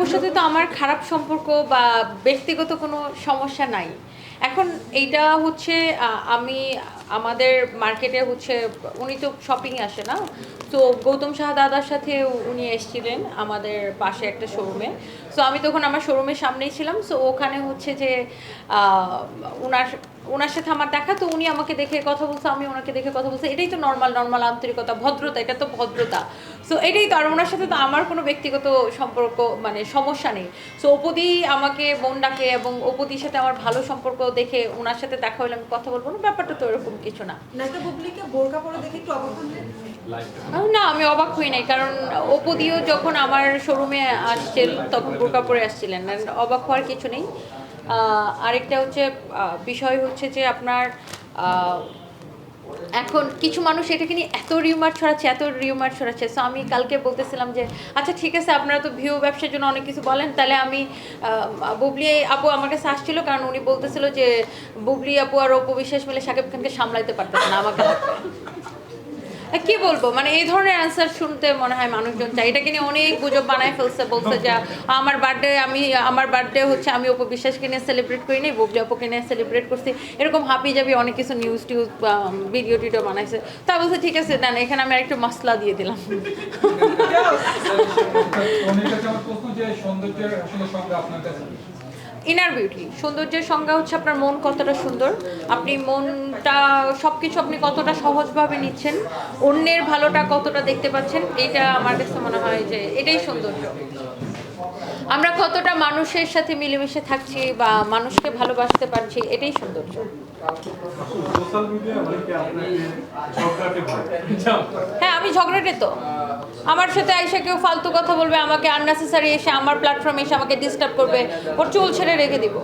আপুর সাথে তো আমার খারাপ সম্পর্ক বা ব্যক্তিগত কোনো সমস্যা নাই। এখন এইটা হচ্ছে আমি আমাদের মার্কেটে হচ্ছে উনি তো শপিংয়ে আসে না? তো গৌতম সাহা দাদার সাথে উনি এসেছিলেন আমাদের পাশে একটা শোরুমে। সো আমি তখন আমার শোরুমের সামনেই ছিলাম। সো ওখানে হচ্ছে যে উনার ওনার সাথে আমার দেখা, তো উনি আমাকে দেখে কথা বলছে, আমি ওনাকে দেখে কথা বলছি। এটাই তো নর্মাল নর্মাল আন্তরিকতা, ভদ্রতা, এটা তো ভদ্রতা। সো এটাই তো। আর ওনার সাথে তো আমার কোনো ব্যক্তিগত সম্পর্ক মানে সমস্যা নেই। সো অপুদি আমাকে বোন ডাকে এবং অপুদির সাথে আমার ভালো সম্পর্ক দেখে ওনার সাথে দেখা হলে আমি কথা বলবো না, ব্যাপারটা তো এরকম কিছু না। না, আমি অবাক হই নাই, কারণ অপুদিও যখন আমার শোরুমে আসছিল তখন বোরকা পরে আসছিলেন, অবাক হওয়ার কিছু নেই। আরেকটা হচ্ছে বিষয় হচ্ছে যে আপনার এখন কিছু মানুষ এটাকে নিয়ে এত রিউমার ছড়াচ্ছে। সো আমি কালকে বলতেছিলাম যে আচ্ছা ঠিক আছে, আপনারা তো ভিউ ব্যবসার জন্য অনেক কিছু বলেন, তাহলে আমি বুবলি আপু আমার কাছে আসছিল, কারণ উনি বলতেছিল যে বুবলি আপু আর অপু বিশ্বাস মিলে শাকিব খানকে সামলাইতে পারতেছে না আমাকে। কি বলবো, মানে এই ধরনের অ্যান্সার শুনতে মনে হয় মানুষজন চায়। এটাকে নিয়ে অনেক গুজব বানায় ফেলছে, বলছে যে আমার বার্থডে হচ্ছে আমি অপু বিশ্বাসকে নিয়ে সেলিব্রেট করি নাই, বুবলি আপুকে নিয়ে সেলিব্রেট করছি, এরকম হাবি জাবি অনেক কিছু নিউজ টিউজ ভিডিও টিডিও বানাইছে। তা বলছে ঠিক আছে দেন, এখানে আমি আরেকটু মশলা দিয়ে দিলাম। ইনার বিউটি, সৌন্দর্যের সংজ্ঞা হচ্ছে আপনার মন কতটা সুন্দর, আপনি মনটা সব কিছু আপনি কতটা সহজভাবে নিচ্ছেন, অন্যের ভালোটা কতটা দেখতে পাচ্ছেন, এটা আমার কাছে মনে হয় যে এটাই সৌন্দর্য। আমরা কতটা মানুষের সাথে মিলেমিশে থাকছি বা মানুষকে ভালোবাসতে পারছি, এটাই সৌন্দর্য। হ্যাঁ, আমি ঝগড়াটে তো। আমার সাথে আইসা কেউ ফালতু কথা বলবে, আমাকে আননেসেসারি এসে আমার প্ল্যাটফর্মে এসে আমাকে ডিস্টার্ব করবে, ওর চুল ছেড়ে রেখে দিব।